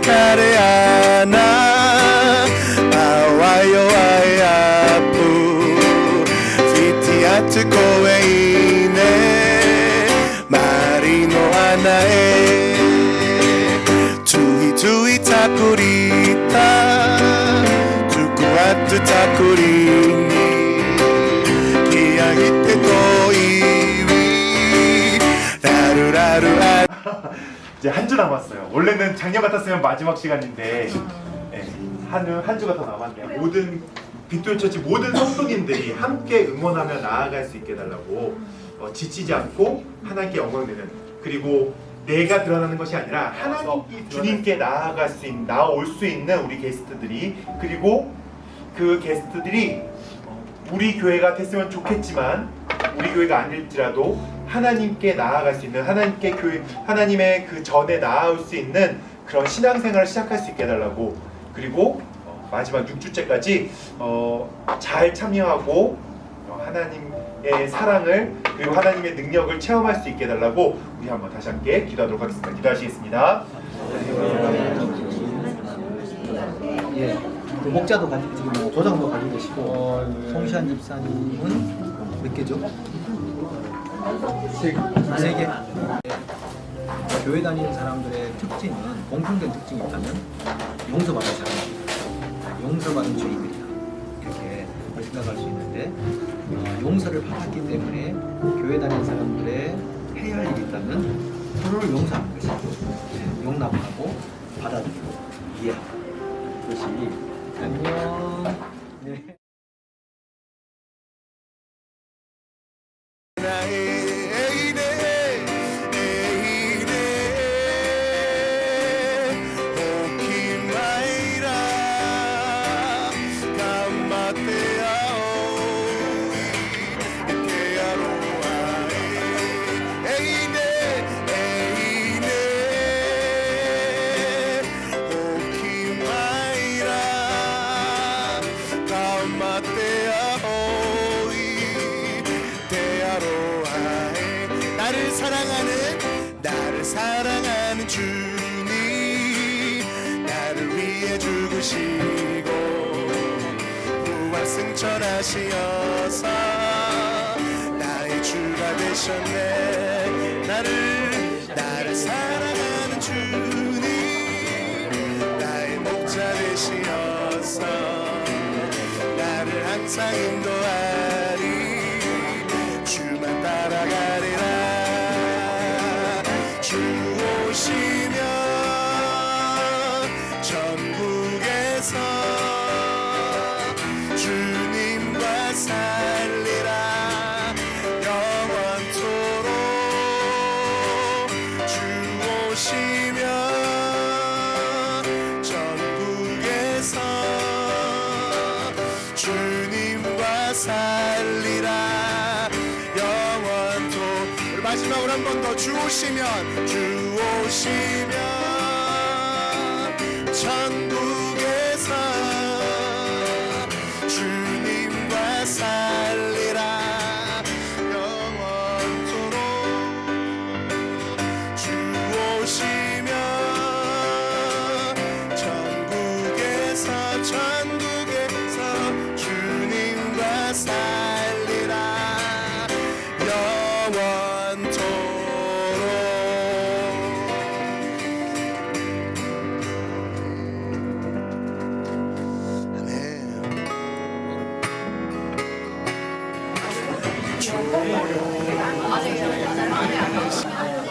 kare ana awayo ayapu fiti atu koe ine mari no ana e tui tui takurita tuku atu takurini kiyagite koiwi 라루라루 이제 한 주 남았어요. 원래는 작년 같았으면 마지막 시간인데 한 주가 더 남았네요. 모든 빅토리 처치 모든 성도님들이 함께 응원하며 나아갈 수 있게 해달라고 지치지 않고 하나님께 영광 되는, 그리고 내가 드러나는 것이 아니라 하나님께 주님께 나아올 수 있는 우리 게스트들이, 그리고 그 게스트들이 우리 교회가 됐으면 좋겠지만 우리 교회가 아닐지라도 하나님께 나아갈 수 있는, 하나님의 그 전에 나아올 수 있는 그런 신앙생활을 시작할 수 있게 해달라고, 그리고 마지막 6주째까지 잘 참여하고 하나님의 사랑을 그리고 하나님의 능력을 체험할 수 있게 해달라고 우리 한번 다시 함께 기도하도록 하겠습니다. 기도하시겠습니다. 예, 그 목자도 가지고 지금 도장도 가지고 계시고 송시환 집사님은 몇 개죠? 세 개. 교회 다니는 사람들의 특징은, 공통된 특징이 있다면 용서받은 사람입니다. 용서받은 주인들이다, 이렇게 생각할 수 있는데, 용서를 받았기 때문에 교회 다니는 사람들의 해야 할 일이 있다면 서로를 용서하는 것이죠. 용납하고 받아들이고 이해하고, 그것이 안녕. 네. 나를 사랑하는 주님, 나를 위해 죽으시고 부활승천하시어서 나의 주가 되셨네. 나를 사랑하는 주님, 나의 목자 되시어서 나를 항상 인도하리. 주만 따라가리라. 주 오시면 천국에서 주님과 살리라 영원토록. 주 오시면 천국에서 주님과 살리라 영원토록. 우리 마지막으로 한 번 더. 주 오시면 천국에서 주님과 살리라 영원토록. 주 오시면 천국에서 주님과 살리라 영원토록.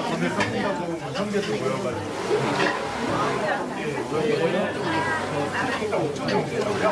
오늘 성도하고 형제들 모여가지고 크기가 5천 명 되더라고요.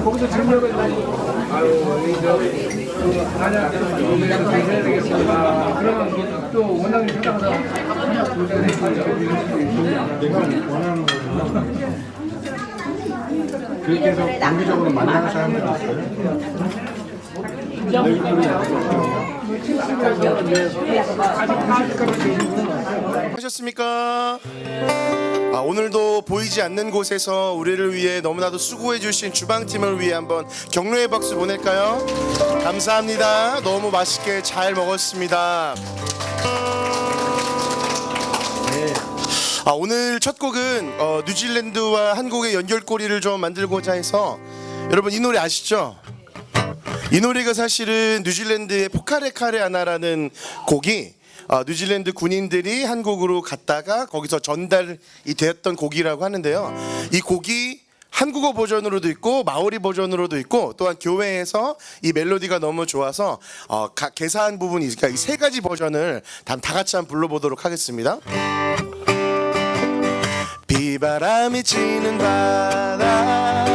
거기서 질문을 그러면 또 원장님 생각하다 내가 원하는 거는 그렇게 해서 정기적으로 만나는 사람들이 있어요. 하셨습니까? 오늘도 보이지 않는 곳에서 우리를 위해 너무나도 수고해 주신 주방팀을 위해 한번 격려의 박수 보낼까요? 감사합니다. 너무 맛있게 잘 먹었습니다. 오늘 첫 곡은 뉴질랜드와 한국의 연결고리를 좀 만들고자 해서, 여러분 이 노래 아시죠? 이 노래가 사실은 뉴질랜드의 포카레카레아나라는 곡이 뉴질랜드 군인들이 한국으로 갔다가 거기서 전달이 되었던 곡이라고 하는데요. 이 곡이 한국어 버전으로도 있고 마오리 버전으로도 있고, 또한 교회에서 이 멜로디가 너무 좋아서 개사한 부분이 있으니까 이 세 가지 버전을 다 같이 한번 불러보도록 하겠습니다. 비바람이 치는 바다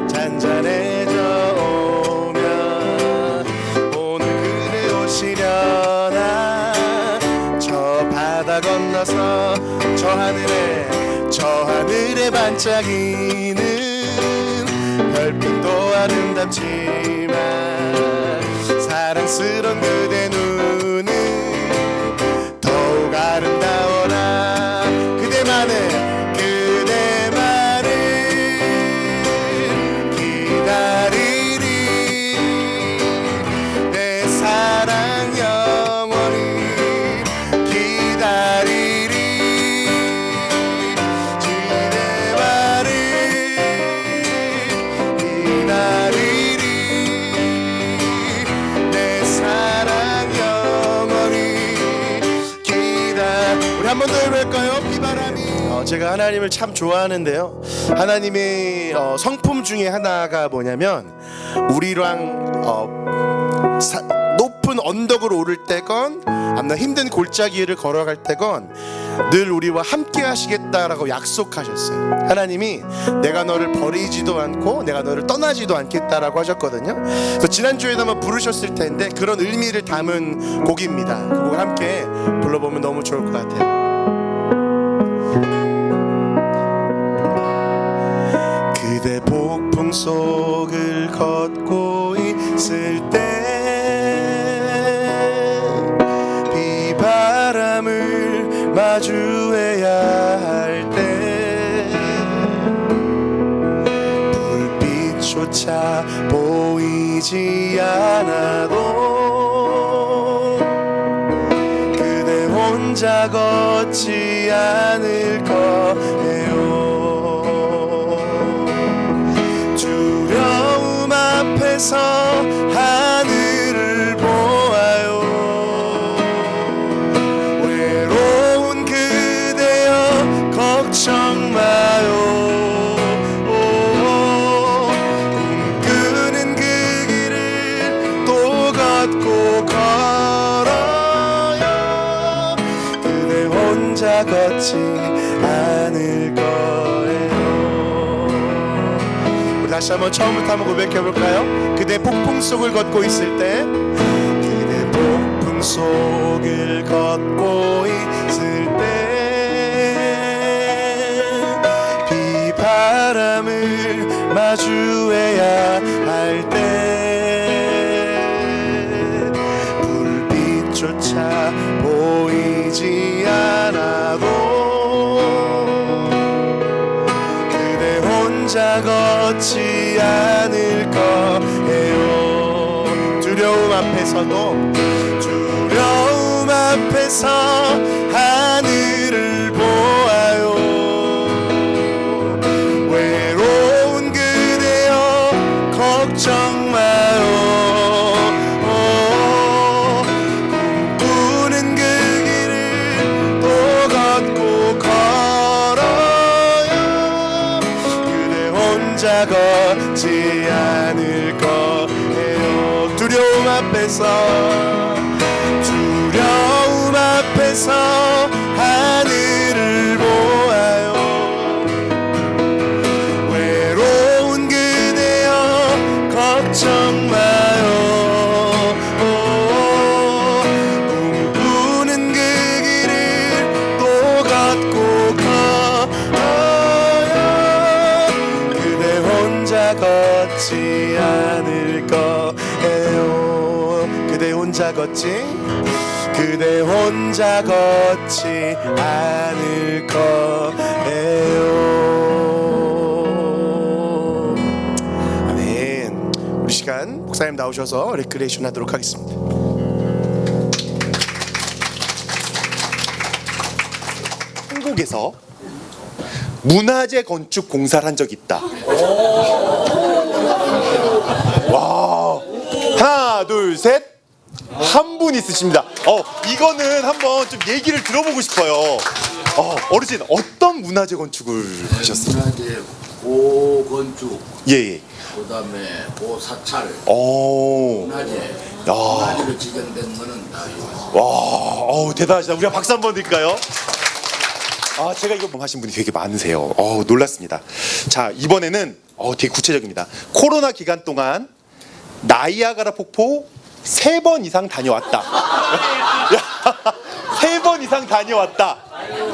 잔잔해져 오면 오늘 그대 오시려나, 저 바다 건너서 저 하늘에 반짝이는 별빛도 아름답지만 사랑스런 그대 눈은 더욱 아름다워라. 그대만을 기다리리. 내 사랑 영원히 기다리리. 그대 말을 기다리리. 내 사랑 영원히 우리 한 번 더 해볼까요? 비바람이. 제가 하나님을 참 좋아하는데요, 하나님의 성품 중에 하나가 뭐냐면, 우리랑 높은 언덕을 오를 때건 아니면 힘든 골짜기를 걸어갈 때건 늘 우리와 함께 하시겠다라고 약속하셨어요. 하나님이 내가 너를 버리지도 않고 내가 너를 떠나지도 않겠다라고 하셨거든요. 그래서 지난주에도 한번 부르셨을 텐데 그런 의미를 담은 곡입니다. 그 곡을 함께 불러보면 너무 좋을 것 같아요. 그대 폭풍 속을 걷고 있을 때 비바람을 마주해야 할 때 불빛조차 보이지 않아도 그대 혼자 걷지 않을 거예요. 두려움 앞에서 하늘을 보아요. 외로운 그대여 걱정 마요. 꿈꾸는 그 길을 또 걷고 걸어요. 그대 혼자 걷지 않을 거예요. 우리 다시 한번 처음부터 한번 고백해볼까요? 그대 폭풍 속을 걷고 있을 때, 그대 폭풍 속을 걷고 있을 때 비바람을 마주해야 할 때 불빛조차 보이지 않아도 그대 혼자 걷지 않을 거예요. 두려움 앞에서 하늘을 보아요. 외로운 그대여 걱정 마요. 꿈꾸는 그 길을 또 걷고 걸어요. 그대 혼자 걷지 않을 거예요. 두려움 앞에서 하늘을 보아요. 외로운 그대여 걱정 마요. 꿈꾸는 그 길을 또 걷고 혼자 걷지 않을 거예요. 그대 혼자 걷지, 그대 혼자 걷지 않을 거예요. 아멘. 우리 시간 목사님 나오셔서 레크레이션 하도록 하겠습니다. 한국에서 문화재 건축 공사를 한 적이 있다. 와, 하나, 둘, 셋. 한 분 있으십니다. 이거는 한번 좀 얘기를 들어보고 싶어요. 어르신 어떤 문화재 건축을 하셨어요? 문화재 고건축, 예. 그다음에 고사찰, 오, 문화재, 야, 문화재로 지정된 거는 다 이거. 와, 대단하시다. 우리가 박수 한번 드릴까요? 제가 이거 하신 분이 되게 많으세요. 놀랐습니다. 자, 이번에는 되게 구체적입니다. 코로나 기간 동안 나이아가라 폭포 3번 이상 다녀왔다. 3번 이상 다녀왔다.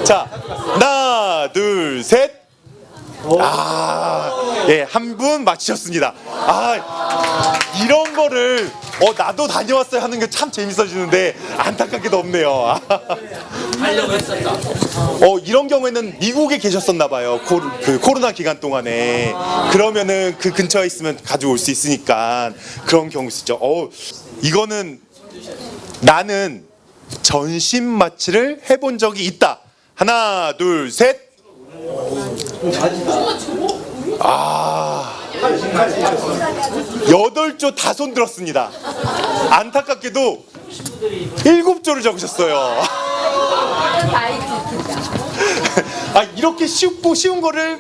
자, 하나, 둘, 셋. 예, 한 분 맞히셨습니다. 이런 거를 나도 다녀왔어요 하는 게 참 재밌어지는데 안타깝게도 없네요. 하려고 했었다. 이런 경우에는 미국에 계셨었나 봐요. 그 코로나 기간 동안에. 그러면은 그 근처에 있으면 가져올 수 있으니까 그런 경우 있죠. 이거는 나는 전신 마취를 해본 적이 있다. 하나, 둘, 셋. 8조 다 손 들었습니다. 안타깝게도 7조를 적으셨어요. 이렇게 쉬운 거를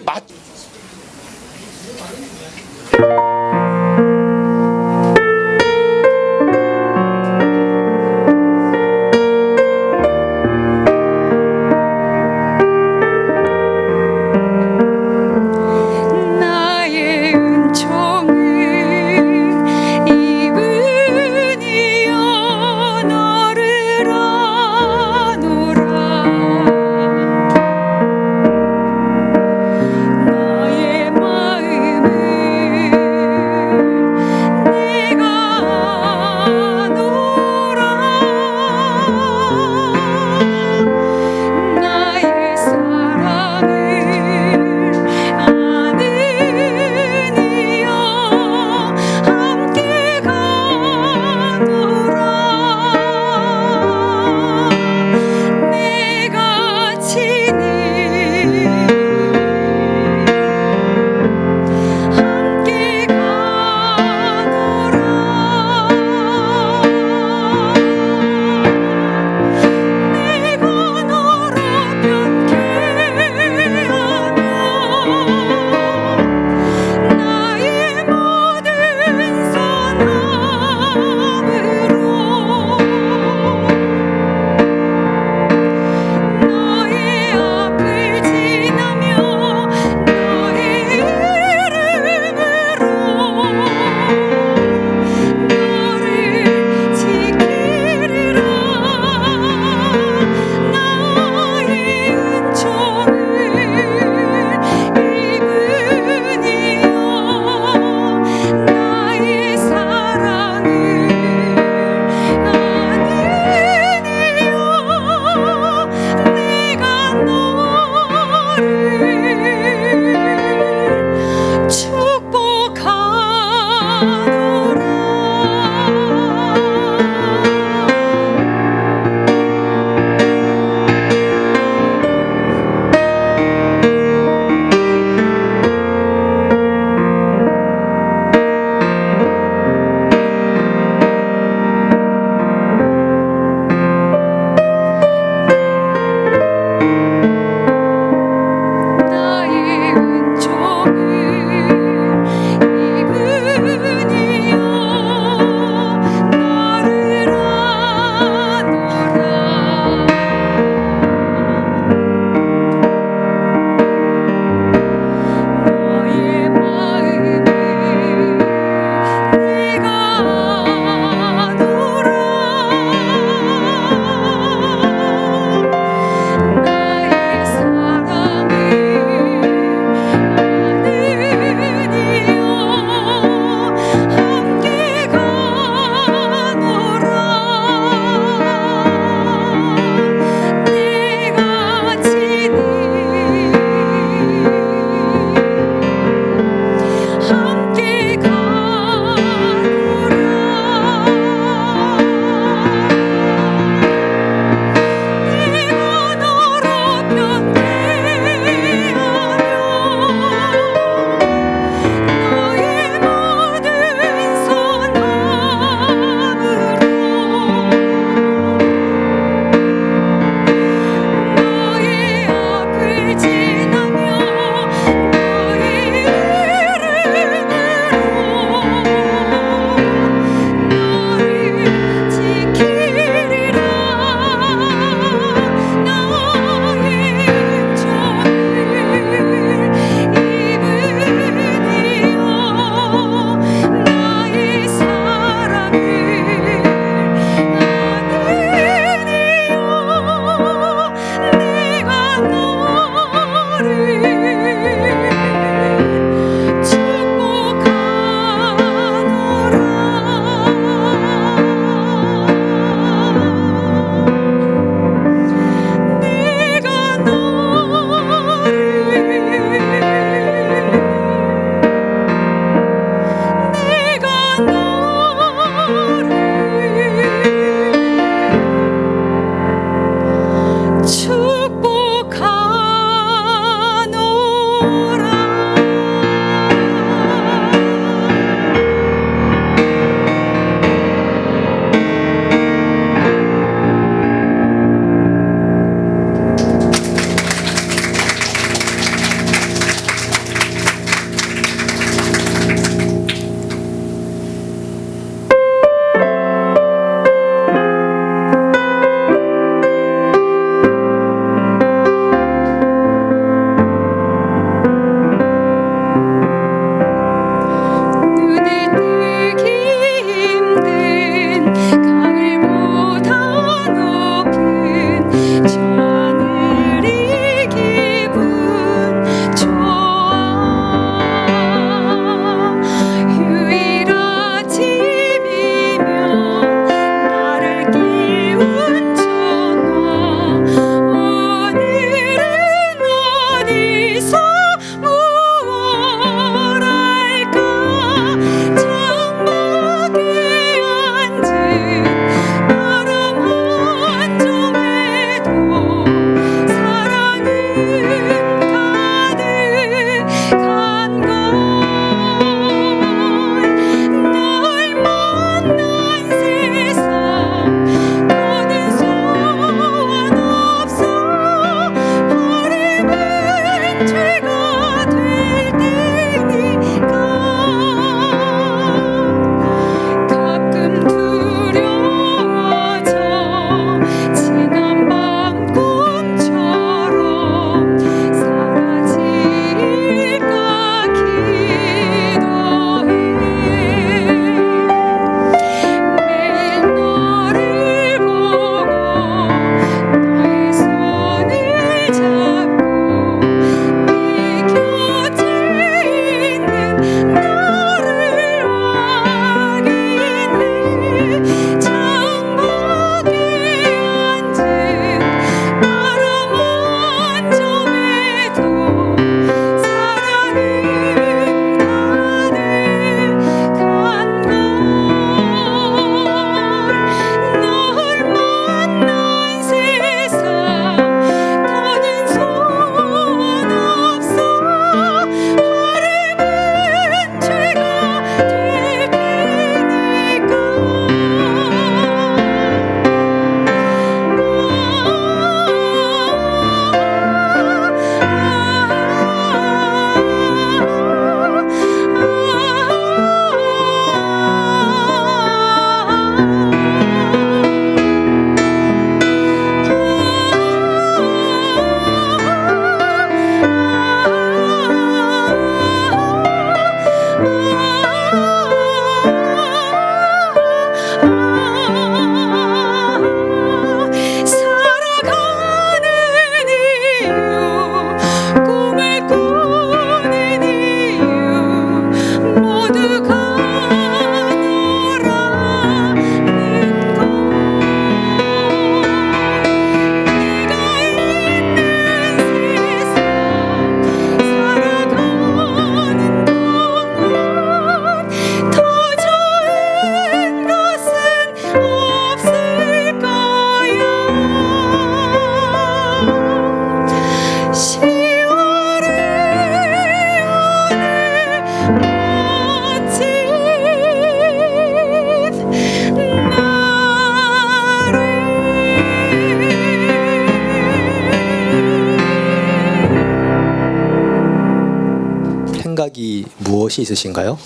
생각이 무엇이 있으신가요?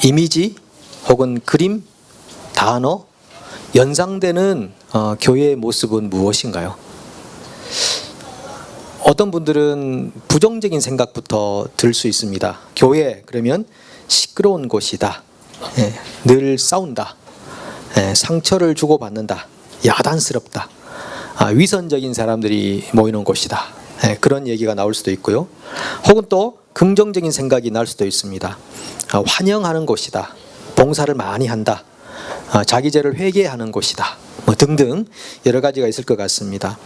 이미지 혹은 그림, 단어, 연상되는 교회의 모습은 무엇인가요? 어떤 분들은 부정적인 생각부터 들 수 있습니다. 교회 그러면 시끄러운 곳이다. 늘 싸운다. 상처를 주고받는다. 야단스럽다. 위선적인 사람들이 모이는 곳이다. 그런 얘기가 나올 수도 있고요. 혹은 또 긍정적인 생각이 날 수도 있습니다. 환영하는 곳이다. 봉사를 많이 한다. 자기 죄를 회개하는 곳이다. 뭐 등등 여러 가지가 있을 것 같습니다.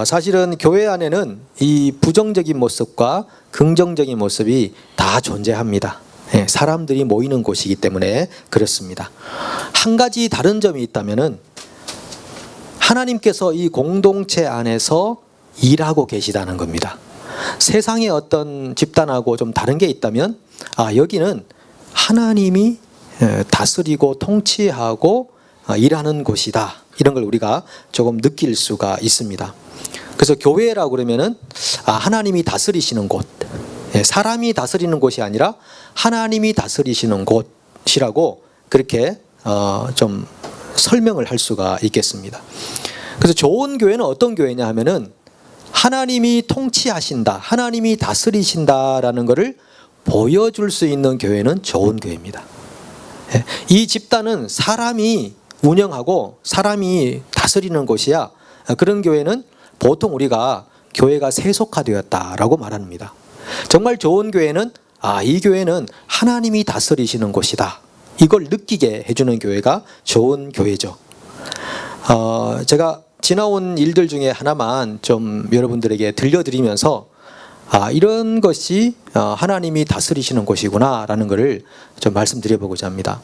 사실은 교회 안에는 이 부정적인 모습과 긍정적인 모습이 다 존재합니다. 사람들이 모이는 곳이기 때문에 그렇습니다. 한 가지 다른 점이 있다면은 하나님께서 이 공동체 안에서 일하고 계시다는 겁니다. 세상의 어떤 집단하고 좀 다른 게 있다면 여기는 하나님이 다스리고 통치하고 일하는 곳이다. 이런 걸 우리가 조금 느낄 수가 있습니다. 그래서 교회라고 그러면은 하나님이 다스리시는 곳, 사람이 다스리는 곳이 아니라 하나님이 다스리시는 곳이라고 그렇게 좀 설명을 할 수가 있겠습니다. 그래서 좋은 교회는 어떤 교회냐 하면은 하나님이 통치하신다, 하나님이 다스리신다라는 것을 보여줄 수 있는 교회는 좋은 교회입니다. 이 집단은 사람이 운영하고 사람이 다스리는 곳이야. 그런 교회는 보통 우리가 교회가 세속화되었다라고 말합니다. 정말 좋은 교회는 이 교회는 하나님이 다스리시는 곳이다. 이걸 느끼게 해주는 교회가 좋은 교회죠. 제가 지나온 일들 중에 하나만 좀 여러분들에게 들려드리면서 이런 것이 하나님이 다스리시는 곳이구나라는 것을 좀 말씀드려보고자 합니다.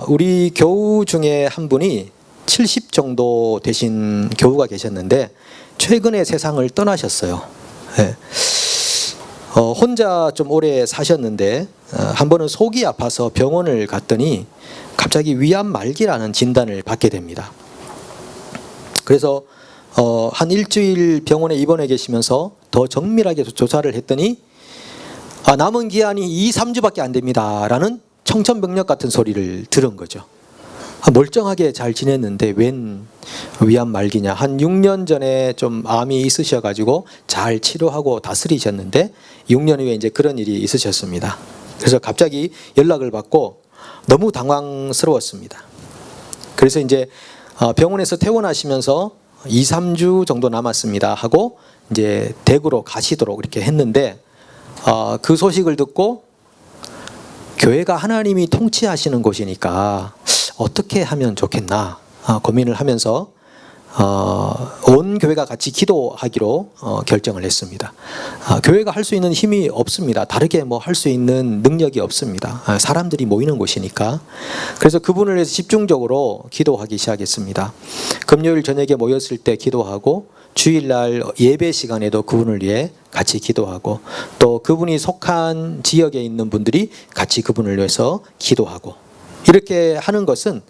우리 교우 중에 한 분이 70 정도 되신 교우가 계셨는데 최근에 세상을 떠나셨어요. 혼자 좀 오래 사셨는데 한 번은 속이 아파서 병원을 갔더니 갑자기 위암 말기라는 진단을 받게 됩니다. 그래서 한 일주일 병원에 입원해 계시면서 더 정밀하게 조사를 했더니 남은 기한이 2, 3주밖에 안 됩니다 라는 청천벽력 같은 소리를 들은 거죠. 멀쩡하게 잘 지냈는데 웬 위암 말기냐. 한 6년 전에 좀 암이 있으셔가지고 잘 치료하고 다스리셨는데 6년 후에 이제 그런 일이 있으셨습니다. 그래서 갑자기 연락을 받고 너무 당황스러웠습니다. 그래서 이제 병원에서 퇴원하시면서 2, 3주 정도 남았습니다 하고 이제 대구로 가시도록 이렇게 했는데 그 소식을 듣고 교회가 하나님이 통치하시는 곳이니까 어떻게 하면 좋겠나 고민을 하면서 온 교회가 같이 기도하기로 결정을 했습니다. 교회가 할 수 있는 힘이 없습니다. 다르게 뭐 할 수 있는 능력이 없습니다. 사람들이 모이는 곳이니까. 그래서 그분을 위해서 집중적으로 기도하기 시작했습니다. 금요일 저녁에 모였을 때 기도하고 주일날 예배 시간에도 그분을 위해 같이 기도하고 또 그분이 속한 지역에 있는 분들이 같이 그분을 위해서 기도하고 이렇게 하는 것은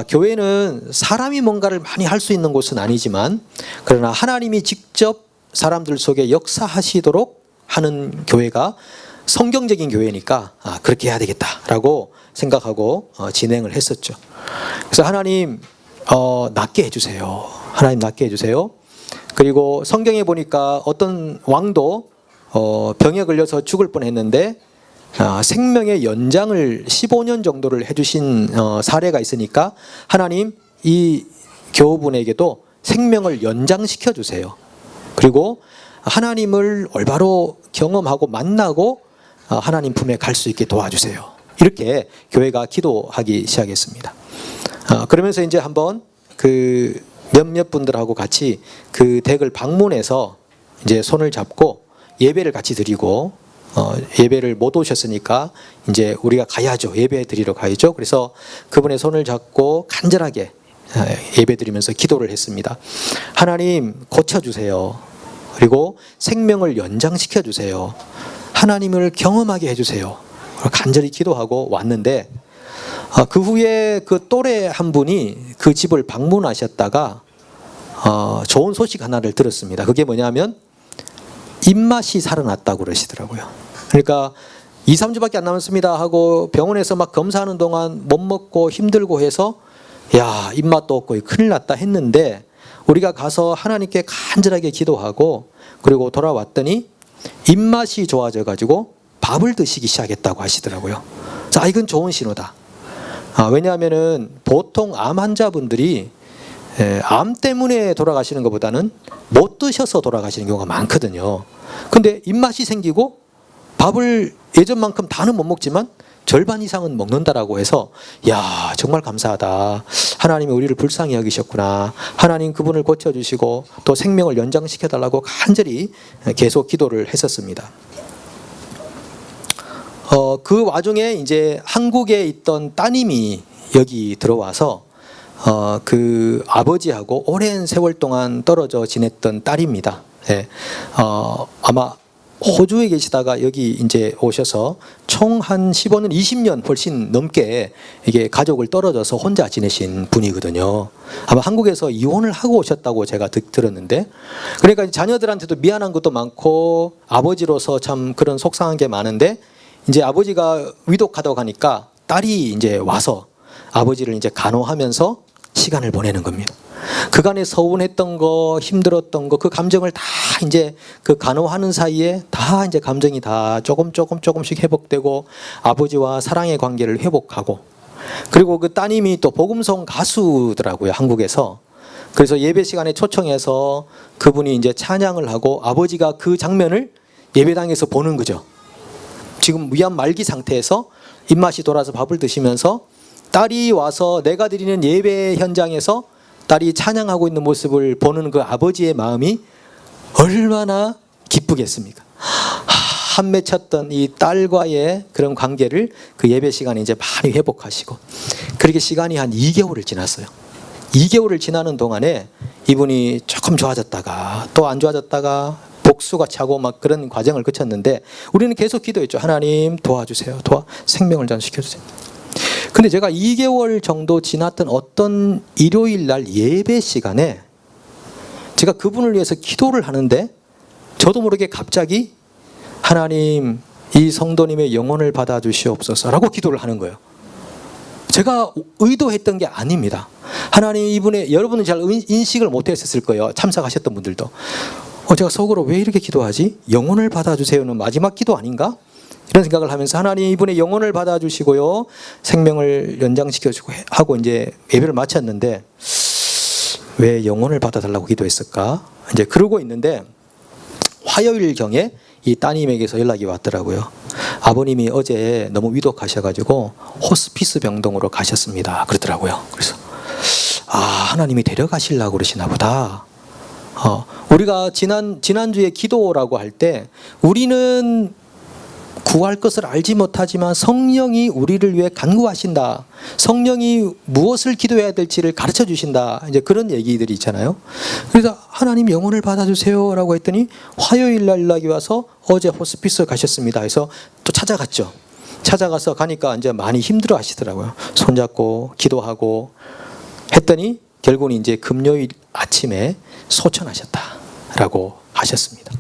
교회는 사람이 뭔가를 많이 할 수 있는 곳은 아니지만 그러나 하나님이 직접 사람들 속에 역사하시도록 하는 교회가 성경적인 교회니까 그렇게 해야 되겠다라고 생각하고 진행을 했었죠. 그래서 하나님 낫게 해주세요. 하나님 낫게 해주세요. 그리고 성경에 보니까 어떤 왕도 병에 걸려서 죽을 뻔했는데 생명의 연장을 15년 정도를 해주신 사례가 있으니까 하나님 이 교우분에게도 생명을 연장시켜 주세요. 그리고 하나님을 올바로 경험하고 만나고 하나님 품에 갈 수 있게 도와주세요. 이렇게 교회가 기도하기 시작했습니다. 그러면서 이제 한번 그 몇몇 분들하고 같이 그 댁을 방문해서 이제 손을 잡고 예배를 같이 드리고 예배를 못 오셨으니까 이제 우리가 가야죠. 예배 드리러 가야죠. 그래서 그분의 손을 잡고 간절하게 예배 드리면서 기도를 했습니다. 하나님 고쳐주세요. 그리고 생명을 연장시켜 주세요. 하나님을 경험하게 해주세요. 간절히 기도하고 왔는데 그 후에 그 또래 한 분이 그 집을 방문하셨다가 좋은 소식 하나를 들었습니다. 그게 뭐냐면 입맛이 살아났다고 그러시더라고요. 그러니까 2, 3주밖에 안 남았습니다 하고 병원에서 막 검사하는 동안 못 먹고 힘들고 해서 야, 입맛도 없고 큰일 났다 했는데 우리가 가서 하나님께 간절하게 기도하고 그리고 돌아왔더니 입맛이 좋아져 가지고 밥을 드시기 시작했다고 하시더라고요. 자, 이건 좋은 신호다. 왜냐하면은 보통 암 환자분들이 암 때문에 돌아가시는 것보다는 못 드셔서 돌아가시는 경우가 많거든요. 근데 입맛이 생기고 밥을 예전만큼 다는 못 먹지만 절반 이상은 먹는다라고 해서 야, 정말 감사하다. 하나님이 우리를 불쌍히 여기셨구나. 하나님 그분을 고쳐주시고 또 생명을 연장시켜달라고 간절히 계속 기도를 했었습니다. 그 와중에 이제 한국에 있던 따님이 여기 들어와서 그 아버지하고 오랜 세월 동안 떨어져 지냈던 딸입니다. 예. 아마 호주에 계시다가 여기 이제 오셔서 총 한 15년, 20년 훨씬 넘게 이게 가족을 떨어져서 혼자 지내신 분이거든요. 아마 한국에서 이혼을 하고 오셨다고 제가 들었는데, 그러니까 자녀들한테도 미안한 것도 많고 아버지로서 참 그런 속상한 게 많은데, 이제 아버지가 위독하다고 하니까 딸이 이제 와서 아버지를 이제 간호하면서 시간을 보내는 겁니다. 그간에 서운했던 거, 힘들었던 거, 그 감정을 다 이제 그 간호하는 사이에 다 이제 감정이 다 조금씩 회복되고 아버지와 사랑의 관계를 회복하고, 그리고 그 따님이 또 복음송 가수더라고요, 한국에서. 그래서 예배 시간에 초청해서 그분이 이제 찬양을 하고 아버지가 그 장면을 예배당에서 보는 거죠. 지금 위암 말기 상태에서 입맛이 돌아서 밥을 드시면서 딸이 와서 내가 드리는 예배 현장에서 딸이 찬양하고 있는 모습을 보는 그 아버지의 마음이 얼마나 기쁘겠습니까? 한 맺혔던 이 딸과의 그런 관계를 그 예배 시간에 이제 많이 회복하시고, 그렇게 시간이 한 2개월을 지났어요. 2개월을 지나는 동안에 이분이 조금 좋아졌다가 또 안 좋아졌다가 복수가 차고 막 그런 과정을 거쳤는데, 우리는 계속 기도했죠. 하나님 도와주세요. 생명을 전시켜주세요. 근데 제가 2개월 정도 지났던 어떤 일요일 날 예배 시간에 제가 그분을 위해서 기도를 하는데 저도 모르게 갑자기 하나님 이 성도님의 영혼을 받아주시옵소서라고 기도를 하는 거예요. 제가 의도했던 게 아닙니다. 하나님 이분의, 여러분은 잘 인식을 못했을 거예요. 참석하셨던 분들도. 제가 속으로 왜 이렇게 기도하지? 영혼을 받아주세요는 마지막 기도 아닌가? 이런 생각을 하면서 하나님 이분의 영혼을 받아주시고요, 생명을 연장시켜주고 하고 이제 예배를 마쳤는데, 왜 영혼을 받아달라고 기도했을까? 이제 그러고 있는데 화요일경에 이 따님에게서 연락이 왔더라고요. 아버님이 어제 너무 위독하셔가지고 호스피스 병동으로 가셨습니다. 그러더라고요. 그래서 하나님이 데려가시려고 그러시나 보다. 우리가 지난주에 기도라고 할 때 우리는 구할 것을 알지 못하지만 성령이 우리를 위해 간구하신다. 성령이 무엇을 기도해야 될지를 가르쳐 주신다. 이제 그런 얘기들이 있잖아요. 그래서 하나님 영혼을 받아주세요 라고 했더니 화요일 날 연락이 와서 어제 호스피스 가셨습니다. 그래서 또 찾아갔죠. 찾아가서 가니까 이제 많이 힘들어 하시더라고요. 손잡고 기도하고 했더니 결국은 이제 금요일 아침에 소천하셨다라고 하셨습니다.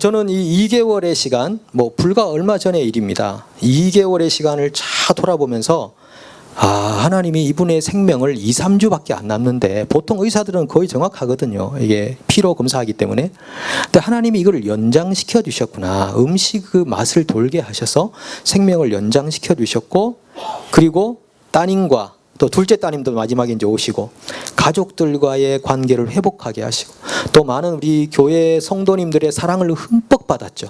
저는 이 2개월의 시간, 불과 얼마 전의 일입니다. 2개월의 시간을 쫙 돌아보면서 하나님이 이분의 생명을 2, 3주밖에 안 남는데, 보통 의사들은 거의 정확하거든요. 이게 피로 검사하기 때문에. 근데 하나님이 이걸 연장시켜 주셨구나. 음식 그 맛을 돌게 하셔서 생명을 연장시켜 주셨고, 그리고 따님과 또 둘째 따님도 마지막에 이제 오시고 가족들과의 관계를 회복하게 하시고, 또 많은 우리 교회 성도님들의 사랑을 흠뻑 받았죠.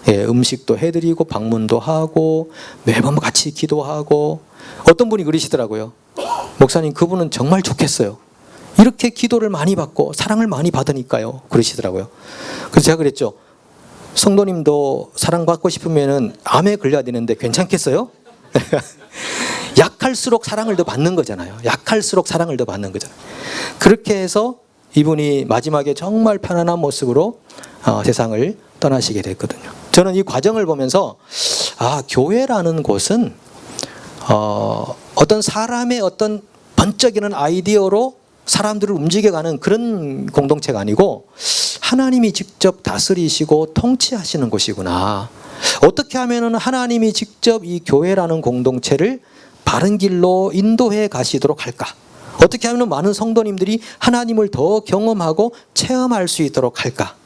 예, 음식도 해드리고 방문도 하고 매번 같이 기도하고. 어떤 분이 그러시더라고요. 목사님 그분은 정말 좋겠어요. 이렇게 기도를 많이 받고 사랑을 많이 받으니까요. 그러시더라고요. 그래서 제가 그랬죠. 성도님도 사랑받고 싶으면은 암에 걸려야 되는데 괜찮겠어요? 약할수록 사랑을 더 받는 거잖아요. 약할수록 사랑을 더 받는 거잖아요. 그렇게 해서 이분이 마지막에 정말 편안한 모습으로 세상을 떠나시게 됐거든요. 저는 이 과정을 보면서 교회라는 곳은 어떤 사람의 어떤 번쩍이는 아이디어로 사람들을 움직여가는 그런 공동체가 아니고 하나님이 직접 다스리시고 통치하시는 곳이구나. 어떻게 하면은 하나님이 직접 이 교회라는 공동체를 바른 길로 인도해 가시도록 할까? 어떻게 하면 많은 성도님들이 하나님을 더 경험하고 체험할 수 있도록 할까?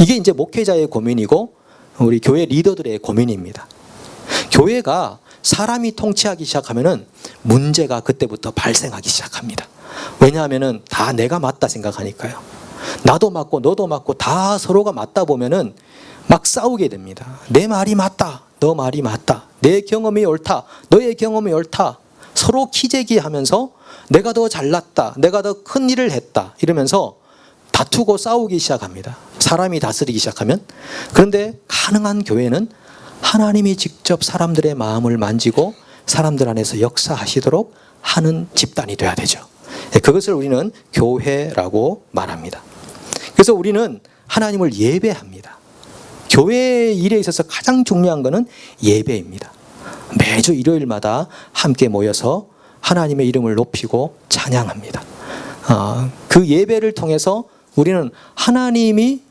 이게 이제 목회자의 고민이고 우리 교회 리더들의 고민입니다. 교회가 사람이 통치하기 시작하면은 문제가 그때부터 발생하기 시작합니다. 왜냐하면은 다 내가 맞다 생각하니까요. 나도 맞고 너도 맞고 다 서로가 맞다 보면은 막 싸우게 됩니다. 내 말이 맞다, 너 말이 맞다, 내 경험이 옳다, 너의 경험이 옳다. 서로 키재기하면서 내가 더 잘났다, 내가 더 큰 일을 했다 이러면서 다투고 싸우기 시작합니다. 사람이 다스리기 시작하면. 그런데 가능한 교회는 하나님이 직접 사람들의 마음을 만지고 사람들 안에서 역사하시도록 하는 집단이 돼야 되죠. 그것을 우리는 교회라고 말합니다. 그래서 우리는 하나님을 예배합니다. 교회 일에 있어서 가장 중요한 것은 예배입니다. 매주 일요일마다 함께 모여서 하나님의 이름을 높이고 찬양합니다. 그 예배를 통해서 우리는 하나님이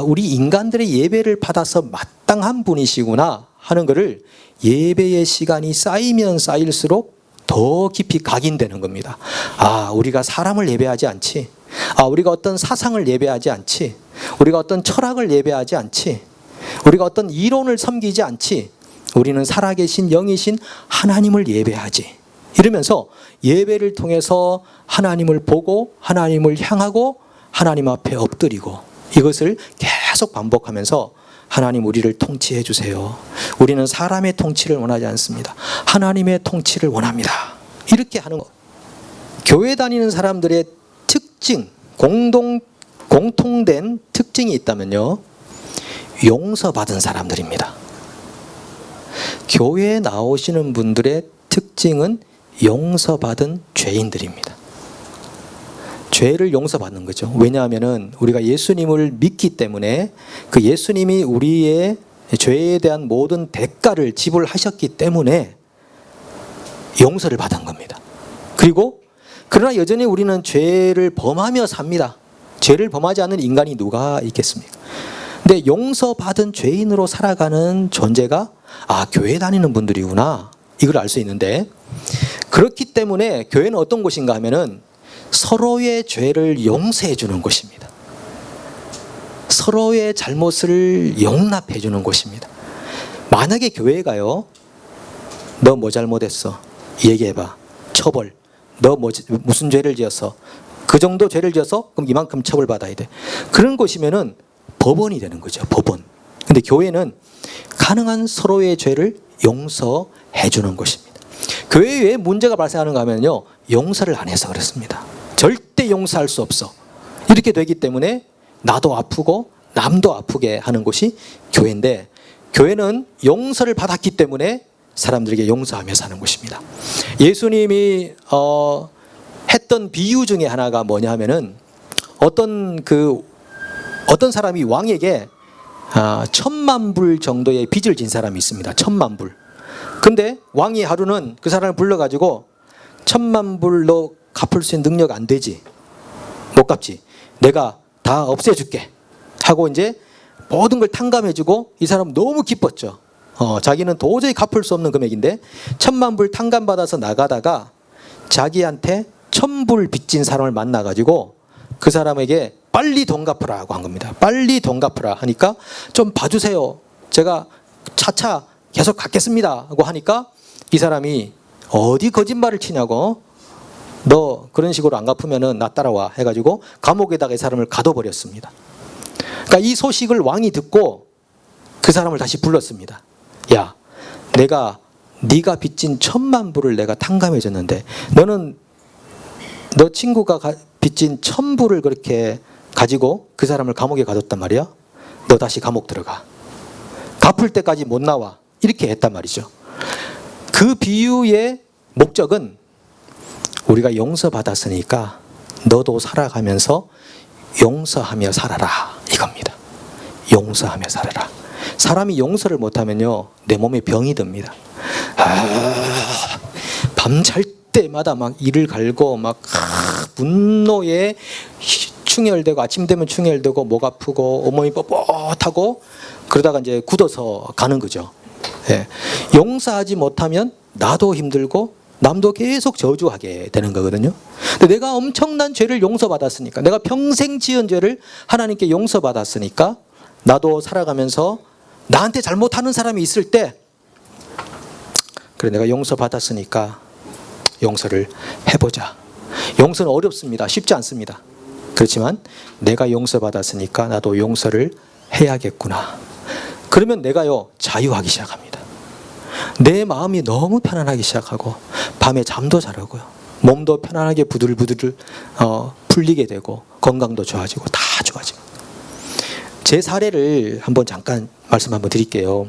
우리 인간들의 예배를 받아서 마땅한 분이시구나 하는 것을 예배의 시간이 쌓이면 쌓일수록 더 깊이 각인되는 겁니다. 우리가 사람을 예배하지 않지. 우리가 어떤 사상을 예배하지 않지. 우리가 어떤 철학을 예배하지 않지. 우리가 어떤 이론을 섬기지 않지. 우리는 살아계신 영이신 하나님을 예배하지. 이러면서 예배를 통해서 하나님을 보고 하나님을 향하고 하나님 앞에 엎드리고 이것을 계속 반복하면서 하나님 우리를 통치해 주세요. 우리는 사람의 통치를 원하지 않습니다. 하나님의 통치를 원합니다. 이렇게 하는 것. 교회 다니는 사람들의 특징, 공통된 특징이 있다면요. 용서받은 사람들입니다. 교회에 나오시는 분들의 특징은 용서받은 죄인들입니다. 죄를 용서받는 거죠. 왜냐하면 우리가 예수님을 믿기 때문에 그 예수님이 우리의 죄에 대한 모든 대가를 지불하셨기 때문에 용서를 받은 겁니다. 그리고 그러나 여전히 우리는 죄를 범하며 삽니다. 죄를 범하지 않는 인간이 누가 있겠습니까? 근데 용서받은 죄인으로 살아가는 존재가 교회 다니는 분들이구나 이걸 알 수 있는데, 그렇기 때문에 교회는 어떤 곳인가 하면은 서로의 죄를 용서해 주는 곳입니다. 서로의 잘못을 용납해 주는 곳입니다. 만약에 교회가요, 너 뭐 잘못했어? 얘기해봐. 처벌. 너 무슨 죄를 지었어? 그 정도 죄를 지어서 그럼 이만큼 처벌받아야 돼. 그런 곳이면은 법원이 되는 거죠. 법원. 근데 교회는 가능한 서로의 죄를 용서해 주는 곳입니다. 교회에 왜 문제가 발생하는가 하면요, 용서를 안 해서 그렇습니다. 절대 용서할 수 없어. 이렇게 되기 때문에 나도 아프고 남도 아프게 하는 곳이 교회인데, 교회는 용서를 받았기 때문에 사람들에게 용서하며 사는 곳입니다. 예수님이 했던 비유 중에 하나가 뭐냐 하면은 어떤 사람이 왕에게 1,000만 불 정도의 빚을 진 사람이 있습니다. 1,000만 불. 근데 왕이 하루는 그 사람을 불러가지고 1,000만 불 너 갚을 수 있는 능력 안 되지. 못 갚지. 내가 다 없애줄게. 하고 이제 모든 걸 탕감해주고 이 사람 너무 기뻤죠. 자기는 도저히 갚을 수 없는 금액인데 1,000만 불 탕감받아서 나가다가 자기한테 1,000불 빚진 사람을 만나가지고 그 사람에게 빨리 돈 갚으라고 한 겁니다. 빨리 돈 갚으라 하니까 좀 봐주세요. 제가 차차 계속 갚겠습니다 하고 하니까 이 사람이 어디 거짓말을 치냐고, 너 그런 식으로 안 갚으면은 나 따라와 해가지고 감옥에다가 이 사람을 가둬버렸습니다. 그러니까 이 소식을 왕이 듣고 그 사람을 다시 불렀습니다. 야, 네가 빚진 1,000만 불을 내가 탕감해 줬는데 너 친구가 빚진 1,000불을 그렇게 가지고 그 사람을 감옥에 가뒀단 말이야. 너 다시 감옥 들어가. 갚을 때까지 못 나와. 이렇게 했단 말이죠. 그 비유의 목적은 우리가 용서받았으니까 너도 살아가면서 용서하며 살아라 이겁니다. 용서하며 살아라. 사람이 용서를 못하면요, 내 몸에 병이 듭니다. 밤 잘 때마다 막 이를 갈고 막 분노에 충혈되고 아침 되면 충혈되고 목 아프고 온몸이 뻣뻣하고 그러다가 이제 굳어서 가는 거죠. 예. 용서하지 못하면 나도 힘들고 남도 계속 저주하게 되는 거거든요. 근데 내가 엄청난 죄를 용서받았으니까, 내가 평생 지은 죄를 하나님께 용서받았으니까 나도 살아가면서 나한테 잘못하는 사람이 있을 때 그래, 내가 용서받았으니까 용서를 해보자. 용서는 어렵습니다. 쉽지 않습니다. 그렇지만 내가 용서받았으니까 나도 용서를 해야겠구나. 그러면 내가요 자유하기 시작합니다. 내 마음이 너무 편안하기 시작하고 밤에 잠도 잘 오고요. 몸도 편안하게 부들부들 풀리게 되고 건강도 좋아지고 다 좋아지고. 제 사례를 한번 잠깐 말씀 한번 드릴게요.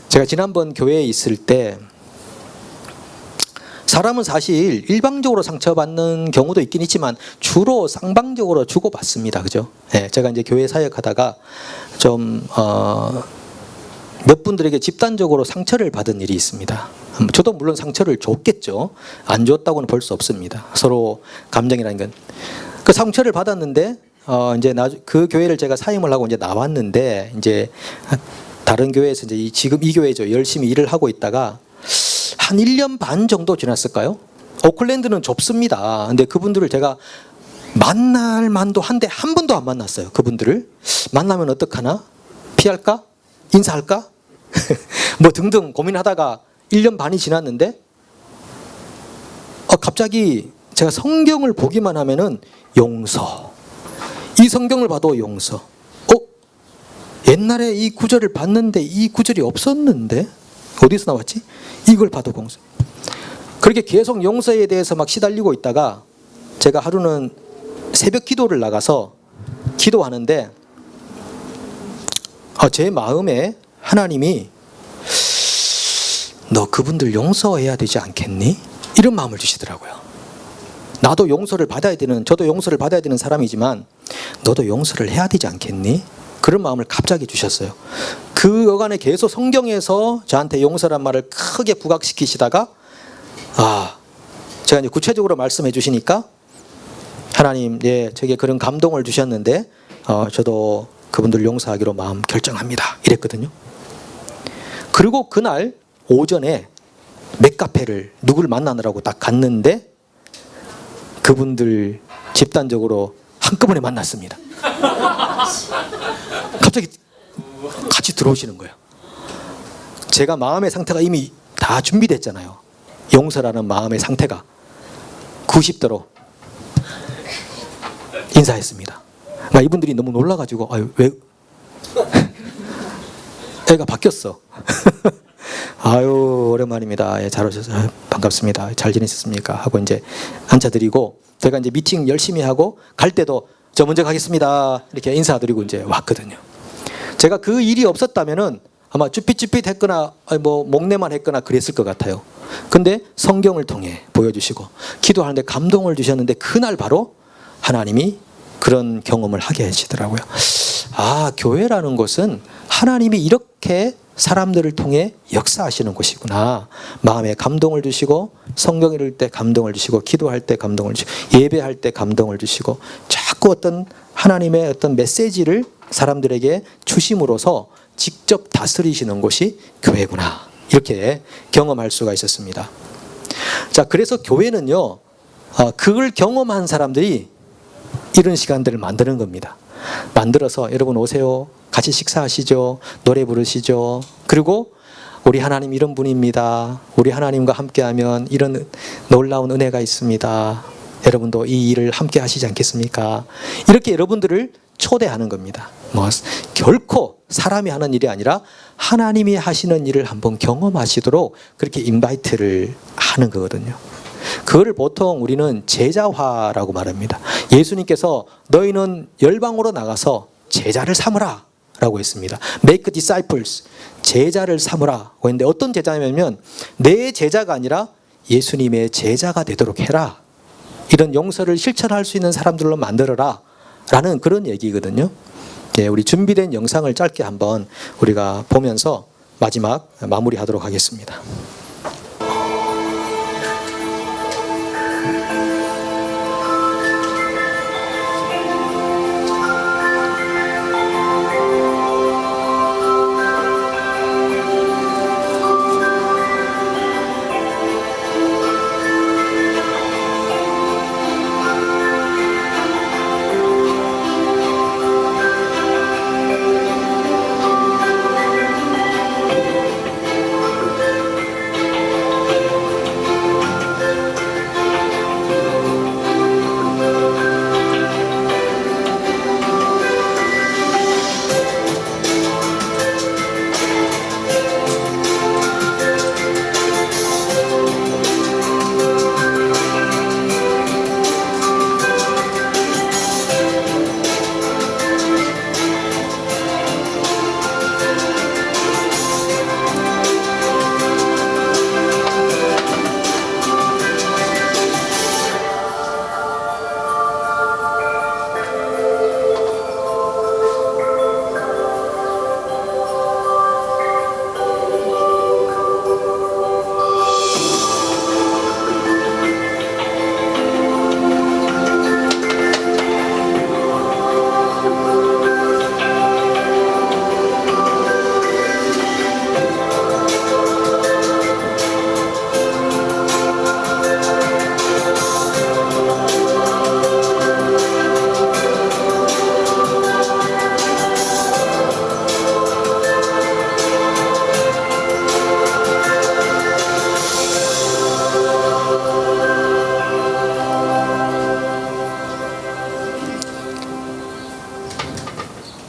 제가 지난번 교회에 있을 때 사람은 사실 일방적으로 상처받는 경우도 있긴 있지만 주로 쌍방적으로 주고받습니다. 그죠? 네, 제가 이제 교회 사역하다가 좀 몇 분들에게 집단적으로 상처를 받은 일이 있습니다. 저도 물론 상처를 줬겠죠. 안 줬다고는 볼 수 없습니다. 서로 감정이라는 건. 그 상처를 받았는데 이제 그 교회를 제가 사임을 하고 이제 나왔는데 이제 다른 교회에서 이제 지금 이 교회죠. 열심히 일을 하고 있다가 한 1년 반 정도 지났을까요? 오클랜드는 좁습니다. 근데 그분들을 제가 만날 만도 한데 한 번도 안 만났어요. 그분들을 만나면 어떡하나? 피할까? 인사할까? 뭐 등등 고민하다가 1년 반이 지났는데 갑자기 제가 성경을 보기만 하면은 용서, 이 성경을 봐도 용서. 옛날에 이 구절을 봤는데 이 구절이 없었는데 어디서 나왔지? 이걸 봐도 용서. 그렇게 계속 용서에 대해서 막 시달리고 있다가 제가 하루는 새벽 기도를 나가서 기도하는데 제 마음에 하나님이 너 그분들 용서해야 되지 않겠니? 이런 마음을 주시더라고요. 나도 용서를 받아야 되는, 저도 용서를 받아야 되는 사람이지만 너도 용서를 해야 되지 않겠니? 그런 마음을 갑자기 주셨어요. 그 여간에 계속 성경에서 저한테 용서란 말을 크게 부각시키시다가 제가 이제 구체적으로 말씀해 주시니까 하나님, 예, 제게 그런 감동을 주셨는데 저도 그분들 용서하기로 마음 결정합니다. 이랬거든요. 그리고 그날 오전에 맥카페를 누굴 만나느라고 딱 갔는데 그분들 집단적으로 한꺼번에 만났습니다. 갑자기 같이 들어오시는 거예요. 제가 마음의 상태가 이미 다 준비됐잖아요. 용서라는 마음의 상태가 90도로 인사했습니다. 이분들이 너무 놀라가지고 왜 애가 바뀌었어. 아유 오랜만입니다. 예, 잘 오셔서 반갑습니다. 잘 지내셨습니까? 하고 이제 앉혀드리고 제가 이제 미팅 열심히 하고 갈 때도 저 먼저 가겠습니다. 이렇게 인사드리고 이제 왔거든요. 제가 그 일이 없었다면은 아마 쭈삣쭈삣 했거나 뭐 목내만 했거나 그랬을 것 같아요. 근데 성경을 통해 보여주시고 기도하는데 감동을 주셨는데 그날 바로 하나님이 그런 경험을 하게 하시더라고요. 교회라는 곳은 하나님이 이렇게 사람들을 통해 역사하시는 곳이구나. 마음에 감동을 주시고 성경 읽을 때 감동을 주시고 기도할 때 감동을 주시고 예배할 때 감동을 주시고 자꾸 어떤 하나님의 어떤 메시지를 사람들에게 주심으로써 직접 다스리시는 곳이 교회구나. 이렇게 경험할 수가 있었습니다. 자, 그래서 교회는요, 그걸 경험한 사람들이 이런 시간들을 만드는 겁니다. 만들어서 여러분 오세요. 같이 식사하시죠. 노래 부르시죠. 그리고 우리 하나님 이런 분입니다. 우리 하나님과 함께하면 이런 놀라운 은혜가 있습니다. 여러분도 이 일을 함께 하시지 않겠습니까? 이렇게 여러분들을 초대하는 겁니다. 결코 사람이 하는 일이 아니라 하나님이 하시는 일을 한번 경험하시도록 그렇게 인바이트를 하는 거거든요. 그거를 보통 우리는 제자화라고 말합니다. 예수님께서 너희는 열방으로 나가서 제자를 삼으라 라고 했습니다. Make disciples, 제자를 삼으라 했는데 어떤 제자냐면 내 제자가 아니라 예수님의 제자가 되도록 해라. 이런 용서를 실천할 수 있는 사람들로 만들어라 라는 그런 얘기거든요. 예, 우리 준비된 영상을 짧게 한번 우리가 보면서 마지막 마무리하도록 하겠습니다.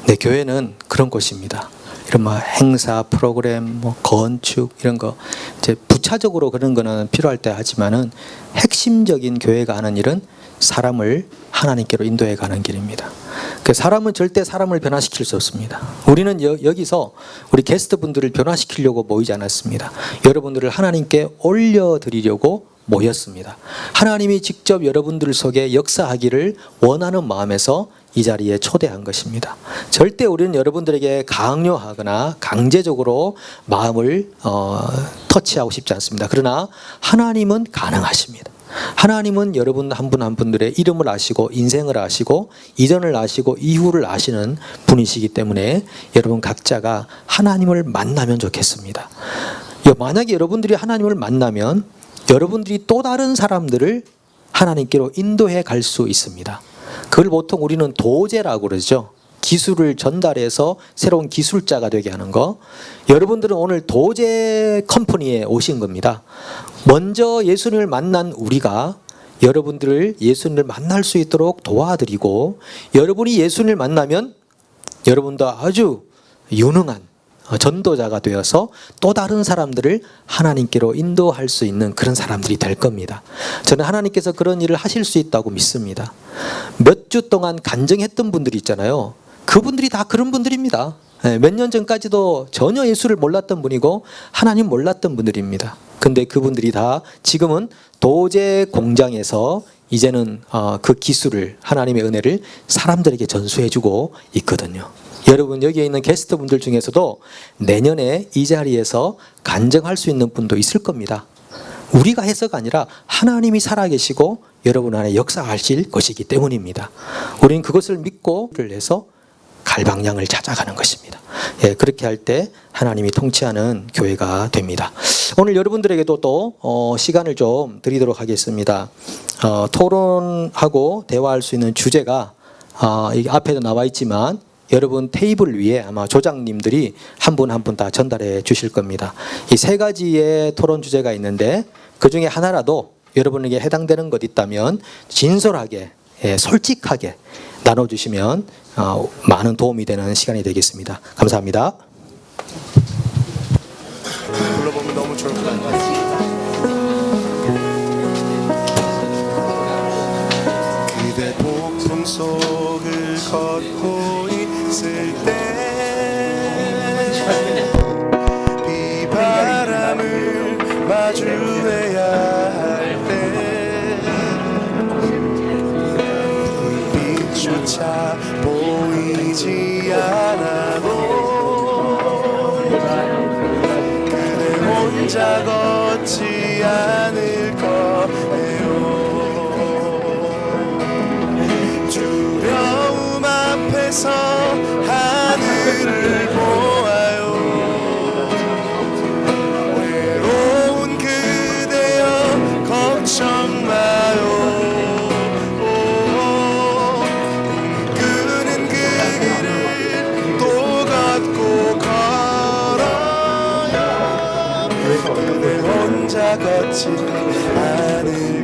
네, 교회는 그런 곳입니다. 이런 뭐 행사, 프로그램, 뭐 건축 이런 거 이제 부차적으로 그런 거는 필요할 때 하지만은 핵심적인 교회가 하는 일은 사람을 하나님께로 인도해 가는 길입니다. 그 사람은 절대 사람을 변화시킬 수 없습니다. 우리는 여기서 우리 게스트 분들을 변화시키려고 모이지 않았습니다. 여러분들을 하나님께 올려드리려고 모였습니다. 하나님이 직접 여러분들 속에 역사하기를 원하는 마음에서 이 자리에 초대한 것입니다. 절대 우리는 여러분들에게 강요하거나 강제적으로 마음을 터치하고 싶지 않습니다. 그러나 하나님은 가능하십니다. 하나님은 여러분 한 분 한 분들의 이름을 아시고 인생을 아시고 이전을 아시고 이후를 아시는 분이시기 때문에 여러분 각자가 하나님을 만나면 좋겠습니다. 만약에 여러분들이 하나님을 만나면 여러분들이 또 다른 사람들을 하나님께로 인도해 갈 수 있습니다. 그걸 보통 우리는 도제라고 그러죠. 기술을 전달해서 새로운 기술자가 되게 하는 거. 여러분들은 오늘 도제 컴퍼니에 오신 겁니다. 먼저 예수님을 만난 우리가 여러분들을 예수님을 만날 수 있도록 도와드리고, 여러분이 예수님을 만나면 여러분도 아주 유능한 전도자가 되어서 또 다른 사람들을 하나님께로 인도할 수 있는 그런 사람들이 될 겁니다. 저는 하나님께서 그런 일을 하실 수 있다고 믿습니다. 몇 주 동안 간증했던 분들이 있잖아요. 그분들이 다 그런 분들입니다. 몇 년 전까지도 전혀 예수를 몰랐던 분이고 하나님 몰랐던 분들입니다. 근데 그분들이 다 지금은 도제 공장에서 이제는 그 기술을, 하나님의 은혜를 사람들에게 전수해주고 있거든요. 여러분 여기에 있는 게스트분들 중에서도 내년에 이 자리에서 간증할 수 있는 분도 있을 겁니다. 우리가 해서가 아니라 하나님이 살아계시고 여러분 안에 역사하실 것이기 때문입니다. 우리는 그것을 믿고 해서 갈 방향을 찾아가는 것입니다. 예, 그렇게 할 때 하나님이 통치하는 교회가 됩니다. 오늘 여러분들에게도 또 시간을 좀 드리도록 하겠습니다. 토론하고 대화할 수 있는 주제가 이 앞에도 나와 있지만 여러분 테이블 위에 아마 조장님들이 한 분 한 분 다 전달해 주실 겁니다. 이 세 가지의 토론 주제가 있는데 그 중에 하나라도 여러분에게 해당되는 것 있다면 진솔하게, 솔직하게 나눠주시면 많은 도움이 되는 시간이 되겠습니다. 감사합니다. 불러보면 너무 좋을 것 같아요. 그대 폭풍 속을 걷고 있을 때 비바람을 마주해야 할 때 불빛조차 보이지 않아도 그대 혼자 걷지 않을 거예요. 두려움 앞에서 하늘을 보아요. 외로운 그대여 걱정 마요. 꿈꾸는 그 길을 또 걷고 걸어요. 그대 혼자 걷지 않을